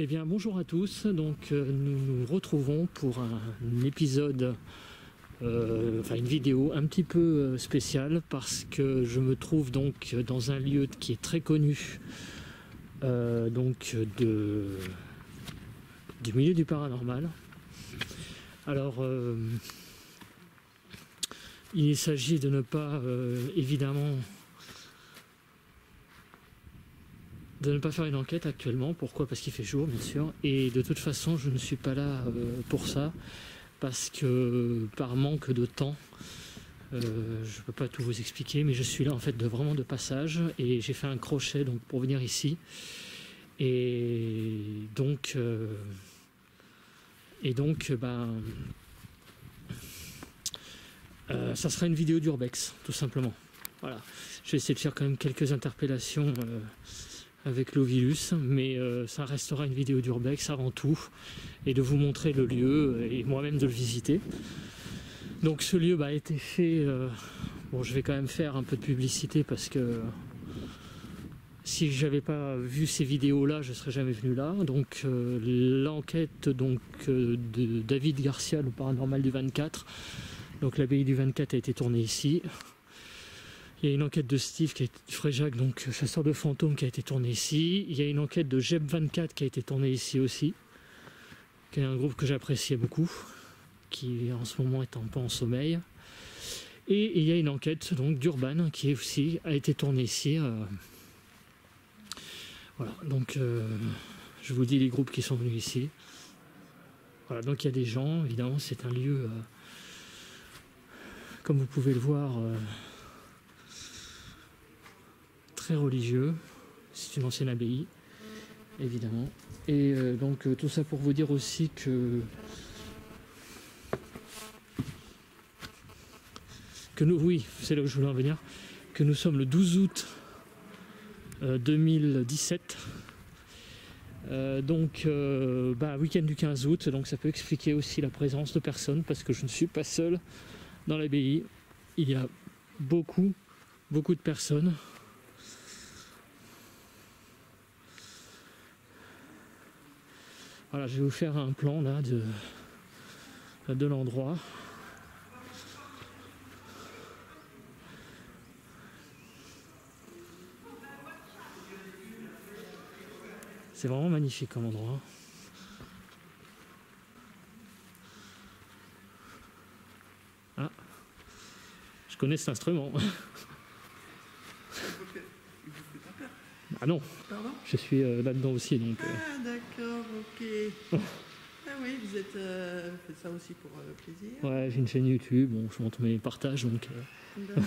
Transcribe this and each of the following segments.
Eh bien bonjour à tous, donc nous nous retrouvons pour un épisode, enfin une vidéo un petit peu spéciale parce que je me trouve donc dans un lieu qui est très connu donc du milieu du paranormal. Alors il s'agit de ne pas évidemment de ne pas faire une enquête actuellement. Pourquoi? Parce qu'il fait jour, bien sûr, et de toute façon je ne suis pas là pour ça, parce que par manque de temps je ne peux pas tout vous expliquer, mais je suis là en fait vraiment de passage, et j'ai fait un crochet donc pour venir ici, et donc ça sera une vidéo d'urbex tout simplement. Voilà, je vais essayer de faire quand même quelques interpellations avec l'Ovilus, mais ça restera une vidéo d'urbex avant tout, et de vous montrer le lieu et moi-même de le visiter. Donc ce lieu a été fait, bon, je vais quand même faire un peu de publicité parce que si j'avais pas vu ces vidéos là je serais jamais venu là. Donc l'enquête de David Garcia, le paranormal du 24, donc l'abbaye du 24 a été tournée ici. Il y a une enquête de Steve Fréjac, donc chasseur de fantômes, qui a été tournée ici. Il y a une enquête de Jeb 24 qui a été tournée ici aussi, qui est un groupe que j'appréciais beaucoup, qui en ce moment est un peu en sommeil. Et il y a une enquête donc d'Urban qui aussi a été tournée ici. Voilà, donc je vous dis les groupes qui sont venus ici. Voilà, donc il y a des gens, évidemment, c'est un lieu, comme vous pouvez le voir, très religieux. C'est une ancienne abbaye, évidemment. Et donc tout ça pour vous dire aussi que nous, oui, c'est là où je voulais en venir, que nous sommes le 12 août 2017, week-end du 15 août, donc ça peut expliquer aussi la présence de personnes, parce que je ne suis pas seul dans l'abbaye, il y a beaucoup de personnes. Voilà, je vais vous faire un plan là de l'endroit. C'est vraiment magnifique comme endroit. Ah, je connais cet instrument. Ah non, pardon, je suis là-dedans aussi. Donc, Ah d'accord, ok. Ah oui, vous êtes faites ça aussi pour plaisir. Ouais, j'ai une chaîne YouTube, bon, je montre mes partages. Donc, D'accord.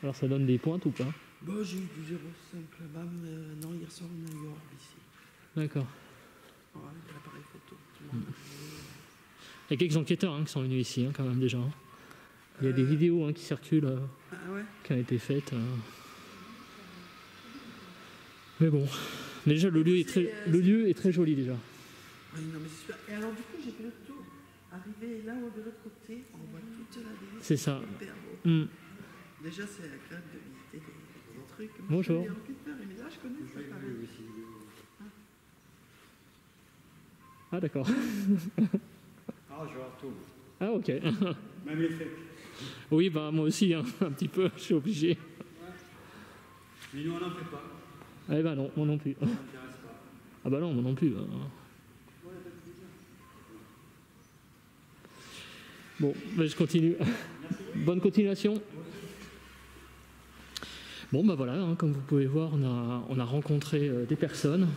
Alors ça donne des pointes ou pas? Bah, j'ai eu du 0,5 là-bas, mais non, hier soir on a eu orbe ici. D'accord. Ouais, avec l'appareil photo. Il y a quelques enquêteurs qui sont venus ici quand même déjà. Il y a des vidéos qui circulent, qui ont été faites. Mais bon, déjà le lieu est très joli déjà. Oui, non, mais c'est super. Et alors du coup, j'ai fait le tour. Arrivé là de l'autre côté, on voit toute l'abbaye. C'est ça. Hyper beau. Déjà, c'est agréable de visiter des grands trucs. Moi, bonjour. Je connais ça. Ah d'accord. Ah, je retourne. Ah ok. Même les fêtes. Oui, bah moi aussi, un petit peu, je suis obligé. Ouais. Mais nous, on n'en fait pas. Eh ben non, moi non plus. Ça ne m'intéresse pas. Ah bah non, moi non plus. Bon, ben je continue. Bonne continuation. Bon bah voilà, comme vous pouvez voir, on a rencontré des personnes.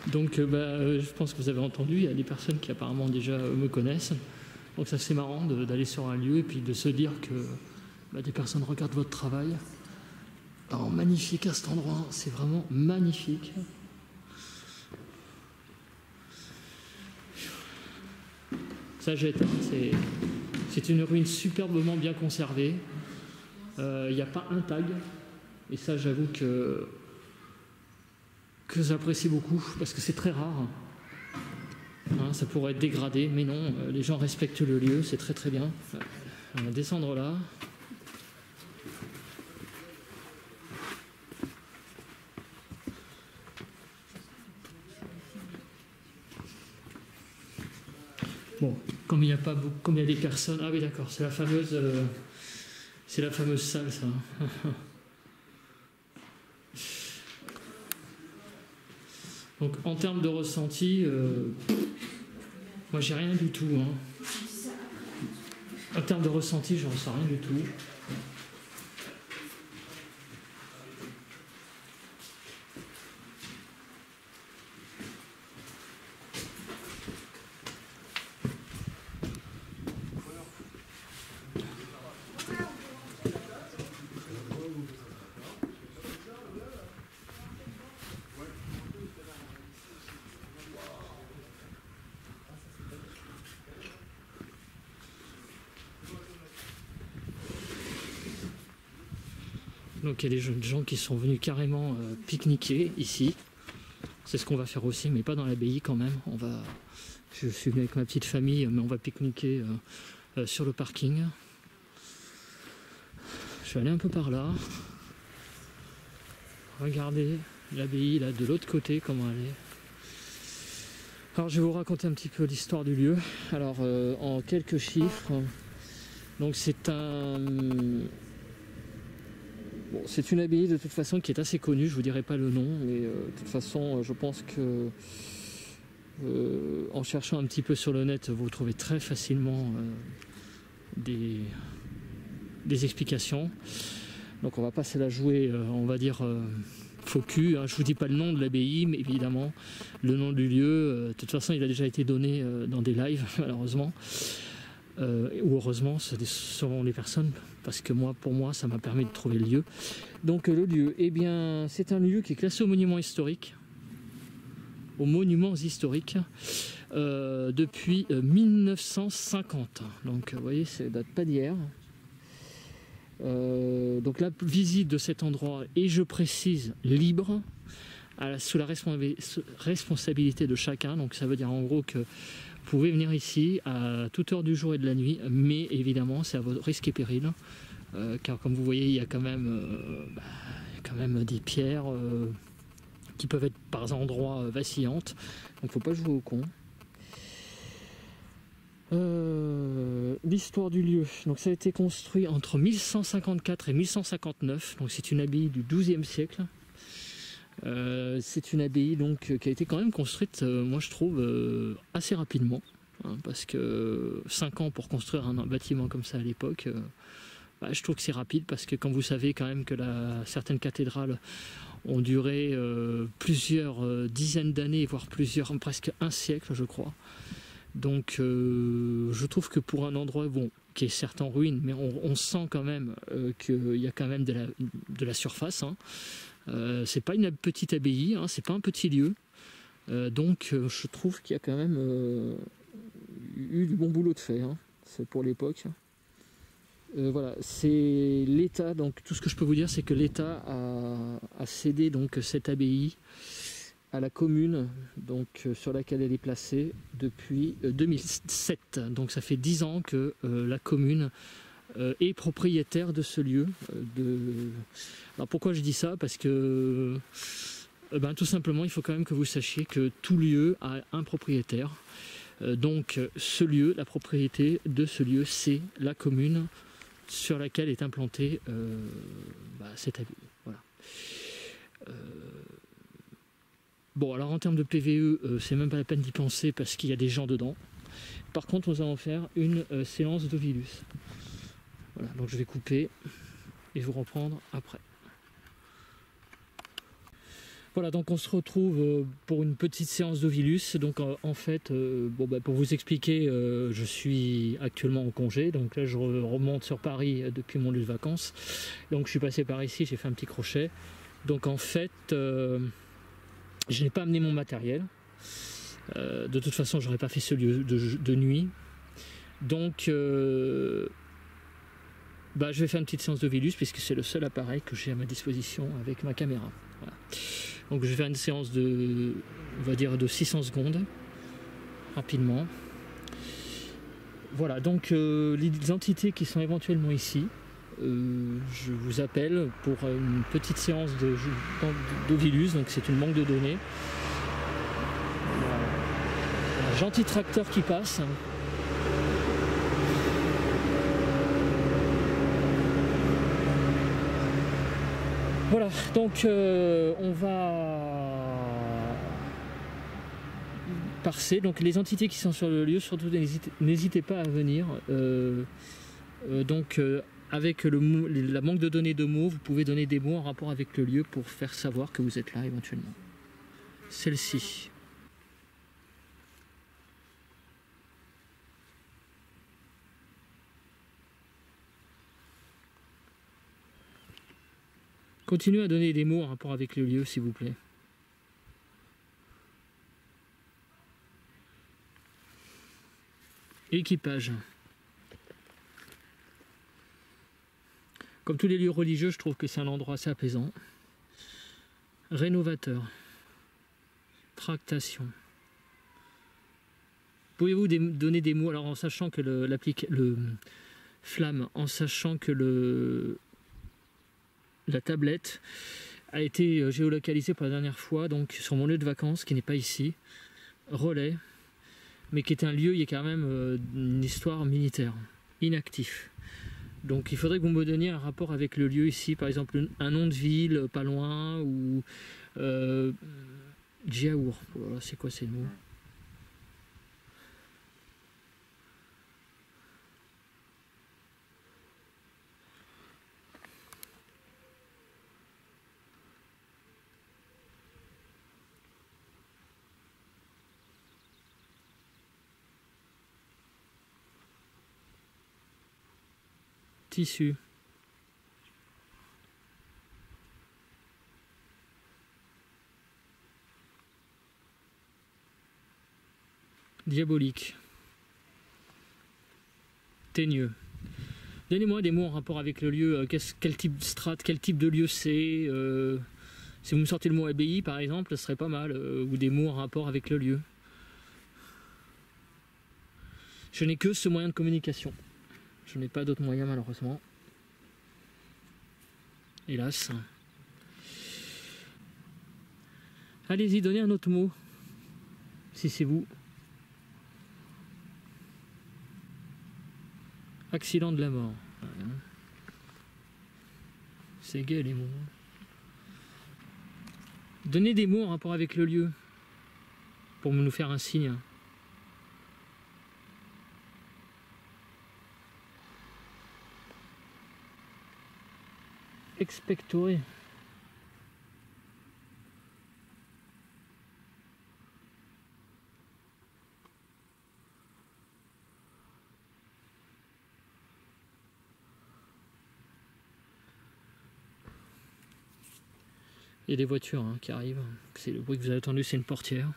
Donc je pense que vous avez entendu, il y a des personnes qui apparemment déjà me connaissent. Donc ça c'est marrant d'aller sur un lieu et puis de se dire que des personnes regardent votre travail. Oh, magnifique à cet endroit, c'est vraiment magnifique. Ça jette, c'est une ruine superbement bien conservée. Il n'y a pas un tag, et ça j'avoue que j'apprécie beaucoup, parce que c'est très rare. Ça pourrait être dégradé, mais non, les gens respectent le lieu, c'est très très bien. On va descendre là. Bon, comme il n'y a pas beaucoup, comme il y a des personnes. Ah oui, d'accord, c'est la fameuse salle, ça. Donc en termes de ressenti, moi j'ai rien du tout. Hein. En termes de ressenti, je ressens rien du tout. Donc il y a des jeunes gens qui sont venus carrément pique-niquer ici. C'est ce qu'on va faire aussi, mais pas dans l'abbaye quand même. Je suis venu avec ma petite famille, mais on va pique-niquer sur le parking. Je vais aller un peu par là. Regardez l'abbaye là de l'autre côté, comment elle est. Alors je vais vous raconter un petit peu l'histoire du lieu. Alors en quelques chiffres, donc c'est c'est une abbaye de toute façon qui est assez connue, je vous dirai pas le nom, mais de toute façon je pense que en cherchant un petit peu sur le net, vous trouvez très facilement des explications. Donc on va pas se la jouer, on va dire faux cul, hein. Je vous dis pas le nom de l'abbaye, mais évidemment le nom du lieu, de toute façon il a déjà été donné dans des lives malheureusement. Ou heureusement, c'est selon les personnes, parce que pour moi, ça m'a permis de trouver le lieu. Donc le lieu, eh bien, c'est un lieu qui est classé au monument historique, aux monuments historiques, depuis 1950. Donc vous voyez, ça date pas d'hier. Donc la visite de cet endroit est, je précise, libre, sous la responsabilité de chacun. Donc ça veut dire en gros que vous pouvez venir ici à toute heure du jour et de la nuit, mais évidemment c'est à votre risque et péril, car comme vous voyez il y a quand même des pierres qui peuvent être par endroits vacillantes, donc faut pas jouer au con. L'histoire du lieu, donc ça a été construit entre 1154 et 1159, donc c'est une abbaye du XIIe siècle. C'est une abbaye donc qui a été quand même construite, moi je trouve, assez rapidement, hein, parce que 5 ans pour construire un bâtiment comme ça à l'époque, je trouve que c'est rapide, parce que quand vous savez quand même que certaines cathédrales ont duré plusieurs dizaines d'années, voire presque un siècle je crois. Donc je trouve que pour un endroit qui est certes en ruine, mais on sent quand même qu'il y a quand même de la surface, hein. C'est pas une petite abbaye, hein, c'est pas un petit lieu, donc je trouve qu'il y a quand même eu du bon boulot de fait, hein, c'est pour l'époque. Voilà, c'est l'État, donc tout ce que je peux vous dire, c'est que l'État a cédé donc cette abbaye à la commune, donc sur laquelle elle est placée depuis 2007. Donc ça fait 10 ans que la commune est propriétaire de ce lieu. Alors pourquoi je dis ça? Parce que tout simplement il faut quand même que vous sachiez que tout lieu a un propriétaire. Donc ce lieu, la propriété de ce lieu, c'est la commune sur laquelle est implantée cette abbaye. Voilà. Bon, alors en termes de PVE, c'est même pas la peine d'y penser parce qu'il y a des gens dedans. Par contre, nous allons faire une séance d'Ovilus. Voilà, donc je vais couper et vous reprendre après. Voilà, donc on se retrouve pour une petite séance d'Ovilus. Donc en fait, pour vous expliquer, je suis actuellement en congé. Donc là, je remonte sur Paris depuis mon lieu de vacances. Donc je suis passé par ici, j'ai fait un petit crochet. Donc en fait, je n'ai pas amené mon matériel. De toute façon, j'aurais pas fait ce lieu de nuit. Donc je vais faire une petite séance d'Ovilus puisque c'est le seul appareil que j'ai à ma disposition avec ma caméra. Voilà. Donc je vais faire une séance on va dire de 600 secondes, rapidement. Voilà, donc les entités qui sont éventuellement ici, je vous appelle pour une petite séance d'Ovilus, donc c'est une banque de données. Un gentil tracteur qui passe. Voilà, donc on va parser. Donc les entités qui sont sur le lieu, surtout n'hésitez pas à venir. Avec la banque de données de mots, vous pouvez donner des mots en rapport avec le lieu pour faire savoir que vous êtes là éventuellement. Celle-ci. Continuez à donner des mots en rapport avec le lieu, s'il vous plaît. Équipage. Comme tous les lieux religieux, je trouve que c'est un endroit assez apaisant. Rénovateur. Tractation. Pouvez-vous donner des mots, alors en sachant que le flamme, en sachant que la tablette a été géolocalisée pour la dernière fois, donc sur mon lieu de vacances, qui n'est pas ici, Relais, mais qui est un lieu, il y a quand même une histoire militaire, inactif. Donc il faudrait que vous me donniez un rapport avec le lieu ici, par exemple un nom de ville pas loin, ou Djiaour, voilà, c'est quoi ces mots? Tissu. Diabolique. Teigneux. Donnez-moi des mots en rapport avec le lieu. Quel type de strate, quel type de lieu c'est. Si vous me sortez le mot abbaye par exemple, ce serait pas mal. Ou des mots en rapport avec le lieu. Je n'ai que ce moyen de communication. Je n'ai pas d'autre moyen malheureusement. Hélas. Allez-y, donnez un autre mot. Si c'est vous. Accident de la mort. C'est gai les mots. Donnez des mots en rapport avec le lieu. Pour nous faire un signe. Expectoré. Il y a des voitures qui arrivent. C'est le bruit que vous avez entendu, c'est une portière. De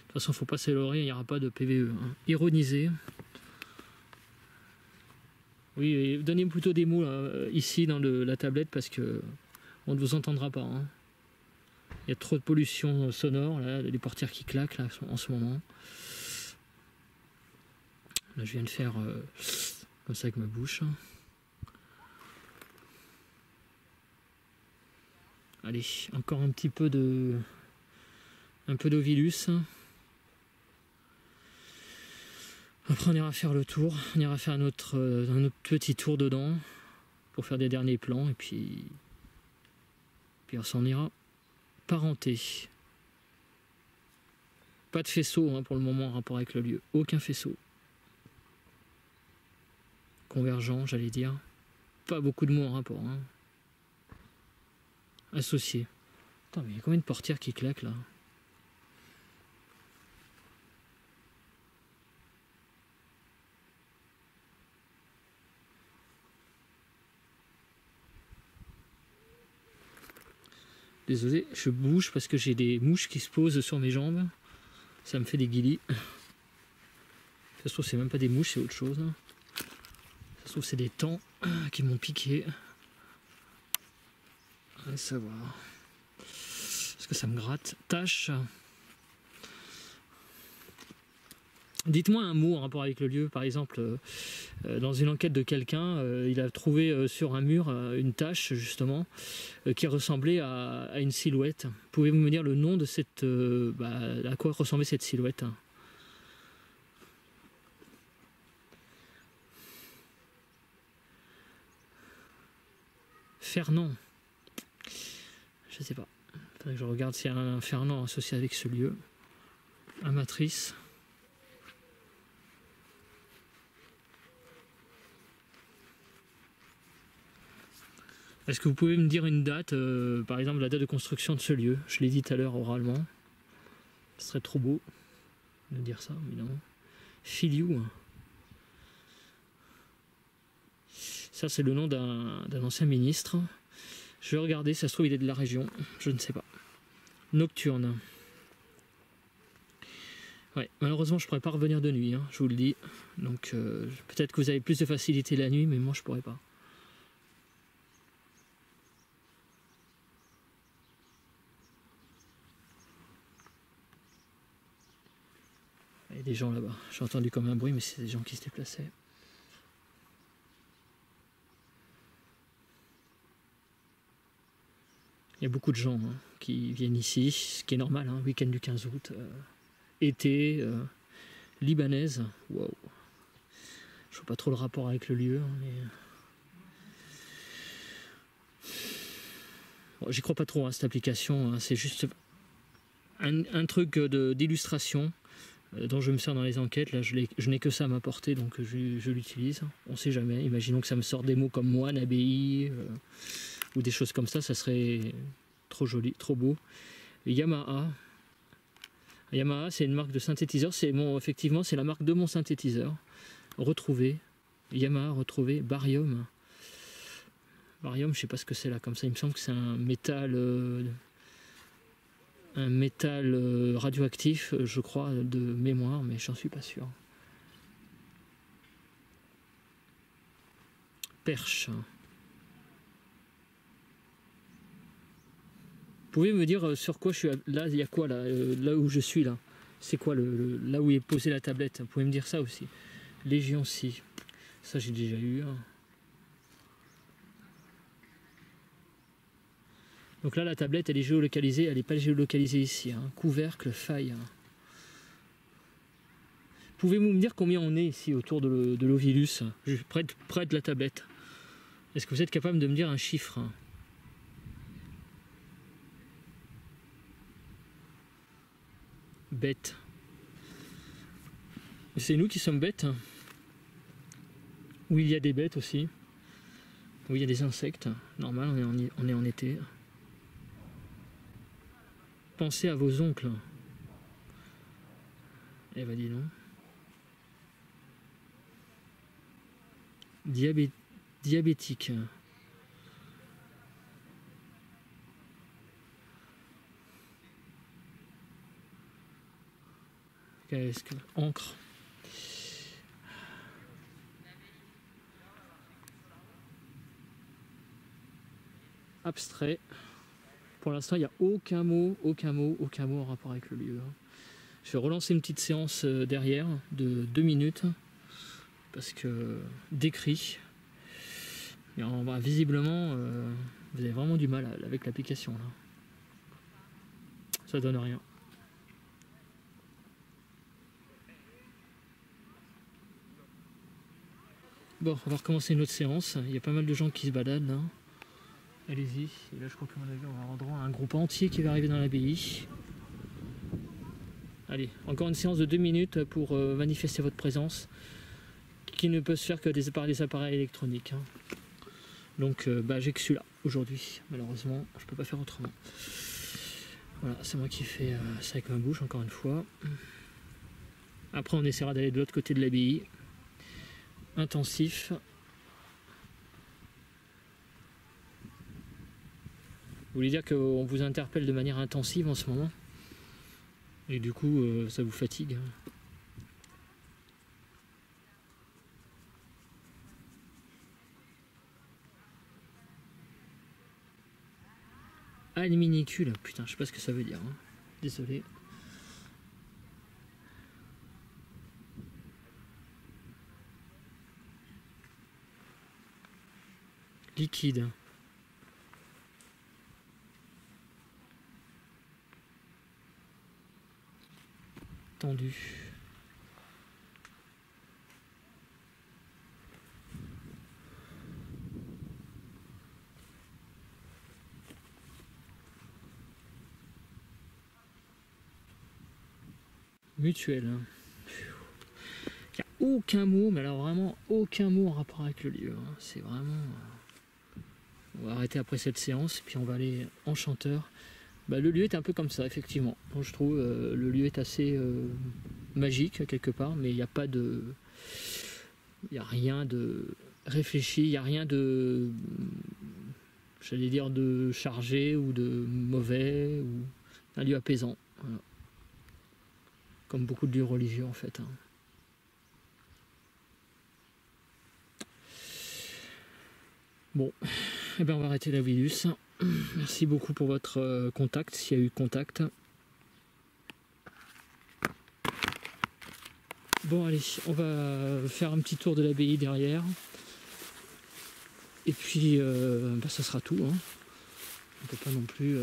toute façon, il faut passer l'oreille, il n'y aura pas de PVE. Ironiser. Oui, donnez plutôt des mots ici dans la tablette parce que on ne vous entendra pas. Il y a trop de pollution sonore, là, les portières qui claquent là, en ce moment. Là, je viens de faire comme ça avec ma bouche. Allez, encore un petit peu d'Ovilus. Après on ira faire le tour, on ira faire un autre petit tour dedans pour faire des derniers plans et puis on s'en ira parenté. Pas de faisceau pour le moment en rapport avec le lieu, aucun faisceau. Convergent, j'allais dire. Pas beaucoup de mots en rapport. Associé. Attends, mais il y a combien de portières qui claquent là? Désolé, je bouge parce que j'ai des mouches qui se posent sur mes jambes. Ça me fait des guilis. Ça se trouve, c'est même pas des mouches, c'est autre chose. Ça se trouve, c'est des tans qui m'ont piqué. À savoir. Parce que ça me gratte. Tâche. Dites-moi un mot en rapport avec le lieu, par exemple, dans une enquête de quelqu'un, il a trouvé sur un mur une tache justement qui ressemblait à une silhouette. Pouvez-vous me dire le nom de cette... à quoi ressemblait cette silhouette? Fernand. Je sais pas. Faudrait que je regarde s'il y a un Fernand associé avec ce lieu. Amatrice. Est-ce que vous pouvez me dire une date, par exemple la date de construction de ce lieu? Je l'ai dit tout à l'heure oralement. Ce serait trop beau de dire ça, évidemment. Filiou. Ça, c'est le nom d'un ancien ministre. Je vais regarder, ça se trouve, il est de la région. Je ne sais pas. Nocturne. Ouais, malheureusement, je ne pourrais pas revenir de nuit, hein, je vous le dis. Donc, peut-être que vous avez plus de facilité la nuit, mais moi, je ne pourrais pas. Il y a des gens là-bas. J'ai entendu comme un bruit, mais c'est des gens qui se déplaçaient. Il y a beaucoup de gens qui viennent ici, ce qui est normal, hein, week-end du 15 août, été, libanaise. Wow. Je vois pas trop le rapport avec le lieu, hein, mais... Bon, j'y crois pas trop, hein, cette application, hein, c'est juste un truc d'illustration dont je me sers dans les enquêtes. Là, je n'ai que ça à m'apporter, donc je l'utilise. On sait jamais. Imaginons que ça me sort des mots comme moine, abbaye, ou des choses comme ça serait trop joli, trop beau. Yamaha. Yamaha, c'est une marque de synthétiseur. Effectivement, c'est la marque de mon synthétiseur. Retrouvé. Yamaha, retrouvé. Barium. Barium, je sais pas ce que c'est là. Comme ça, il me semble que c'est un métal radioactif, je crois, de mémoire, mais j'en suis pas sûr. Perche. Vous pouvez me dire sur quoi je suis là? Il y a quoi là, là où je suis là? C'est quoi là où est posée la tablette? Vous pouvez me dire ça aussi. Légion Si. Ça j'ai déjà eu. Hein. Donc là la tablette elle est géolocalisée, elle n'est pas géolocalisée ici. Hein. Couvercle, faille. Hein. Pouvez-vous me dire combien on est ici autour de l'Ovilus, près de la tablette? Est-ce que vous êtes capable de me dire un chiffre? Bête. C'est nous qui sommes bêtes. Oui, il y a des bêtes aussi. Oui, il y a des insectes. Normal, on est en été. Pensez à vos oncles. Eh ben dis donc. Diabétique. Qu'est-ce que... Encre. Abstrait. Pour l'instant, il n'y a aucun mot en rapport avec le lieu. Je vais relancer une petite séance derrière de 2 minutes parce que décrit. Et visiblement, vous avez vraiment du mal avec l'application là. Ça donne rien. Bon, on va recommencer une autre séance. Il y a pas mal de gens qui se baladent là. Allez-y. Et là, je crois qu'on va avoir droit à un groupe entier qui va arriver dans l'abbaye. Allez, encore une séance de 2 minutes pour manifester votre présence, qui ne peut se faire que par des appareils électroniques. Hein. Donc, j'ai que celui-là aujourd'hui. Malheureusement, je peux pas faire autrement. Voilà, c'est moi qui fais ça avec ma bouche, encore une fois. Après, on essaiera d'aller de l'autre côté de l'abbaye. Intensif. Vous voulez dire qu'on vous interpelle de manière intensive en ce moment? Et du coup, ça vous fatigue? Alminicule, putain, je sais pas ce que ça veut dire. Hein. Désolé. liquide. Tendu. Mutuel. Il n'y a aucun mot, mais alors vraiment aucun mot en rapport avec le lieu. C'est vraiment... On va arrêter après cette séance, puis on va aller en chanteur. Bah, le lieu est un peu comme ça, effectivement. Donc, je trouve le lieu est assez magique, quelque part, mais il n'y a pas de... Il n'y a rien de réfléchi, il n'y a rien de... J'allais dire de chargé ou de mauvais, ou un lieu apaisant. Voilà. Comme beaucoup de lieux religieux, en fait. Bon, eh ben on va arrêter la Vilus. Merci beaucoup pour votre contact, s'il y a eu contact. Bon, allez, on va faire un petit tour de l'abbaye derrière. Et puis, bah, ça sera tout. Hein. On ne peut pas non plus...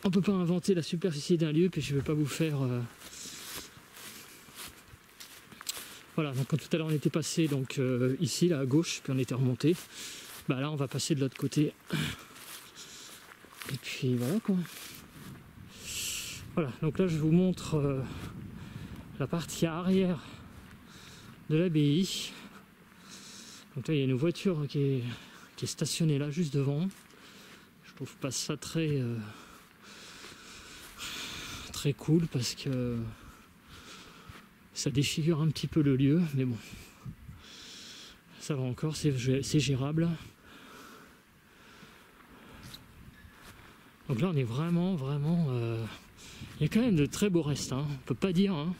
On peut pas inventer la superficie d'un lieu, puis je ne vais pas vous faire... Voilà, donc quand tout à l'heure on était passé donc, ici, là à gauche, puis on était remonté. Bah là on va passer de l'autre côté. Et puis voilà quoi. Voilà, donc là je vous montre la partie arrière de l'abbaye. Donc là il y a une voiture qui est stationnée là juste devant. Je trouve pas ça très cool parce que ça défigure un petit peu le lieu, mais bon, ça va encore, c'est gérable. Donc là on est vraiment, il y a quand même de très beaux restes, hein. On peut pas dire. Hein.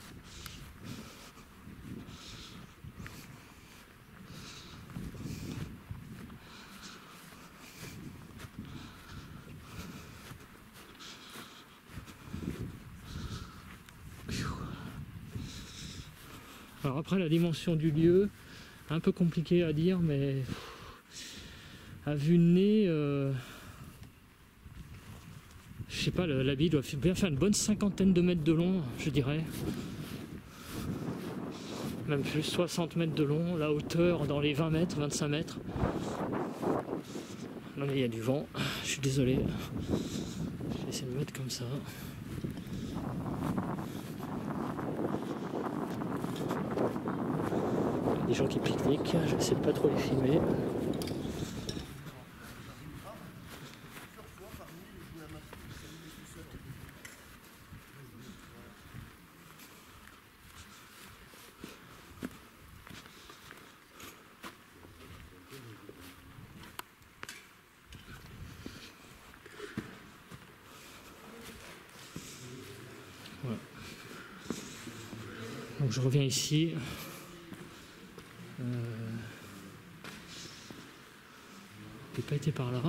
Alors après la dimension du lieu, un peu compliqué à dire, mais à vue de nez, je sais pas, l'abbaye doit bien faire une bonne 50aine de mètres de long, je dirais. Même plus, 60 mètres de long, la hauteur dans les 20 mètres, 25 mètres. Non mais il y a du vent, je suis désolé. Je vais essayer de me mettre comme ça. Des gens qui pique-niquent, j'essaie de pas trop les filmer. Voilà. Donc je reviens ici. J'ai pas été par là.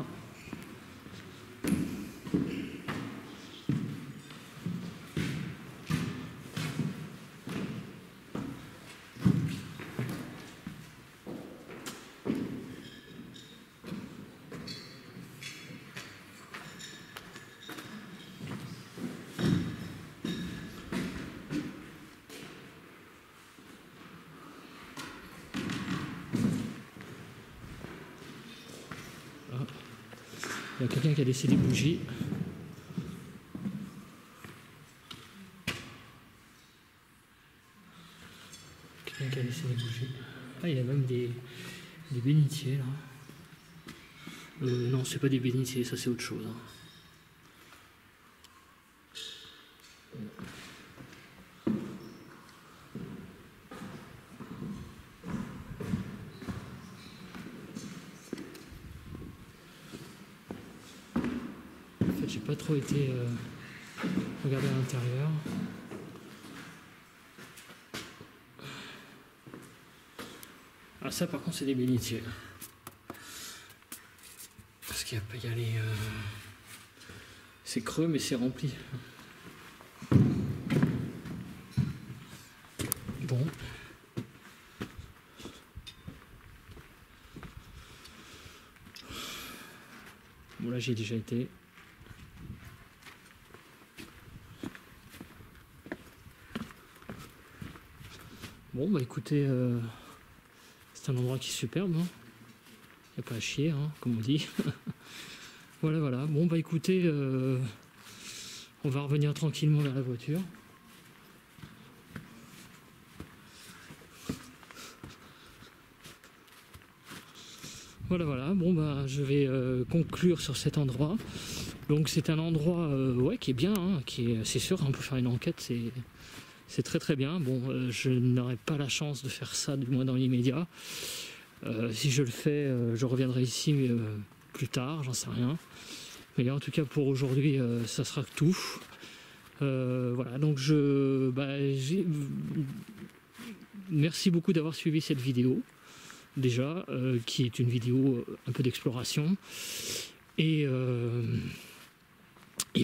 Il y a quelqu'un qui a laissé des bougies. Quelqu'un qui a laissé des bougies. Ah, il y a même des bénitiers là. Non, c'est pas des bénitiers, ça c'est autre chose. Hein. J'ai pas trop été regarder à l'intérieur. Ah ça par contre c'est des bénitiers. Parce qu'il y a les... C'est creux mais c'est rempli. Bon. j'ai déjà été. Bon bah écoutez, c'est un endroit qui est superbe, hein. Y a pas à chier, hein, comme on dit. Voilà, voilà. Bon bah écoutez, on va revenir tranquillement vers la voiture. Voilà, voilà. Bon bah je vais conclure sur cet endroit. Donc c'est un endroit ouais, qui est bien, hein, c'est sûr, on peut faire une enquête, c'est très très bien. Bon, je n'aurai pas la chance de faire ça, du moins dans l'immédiat. Si je le fais, je reviendrai ici plus tard, j'en sais rien. Mais en tout cas pour aujourd'hui, ça sera tout. Voilà, donc merci beaucoup d'avoir suivi cette vidéo, déjà, qui est une vidéo un peu d'exploration. Et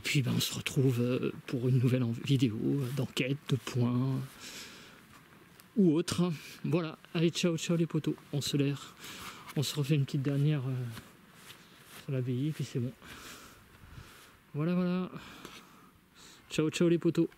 puis on se retrouve pour une nouvelle vidéo d'enquête, de points ou autre. Voilà, allez, ciao ciao les potos, on se refait une petite dernière sur l'abbaye, puis c'est bon. Voilà, voilà. Ciao ciao les potos.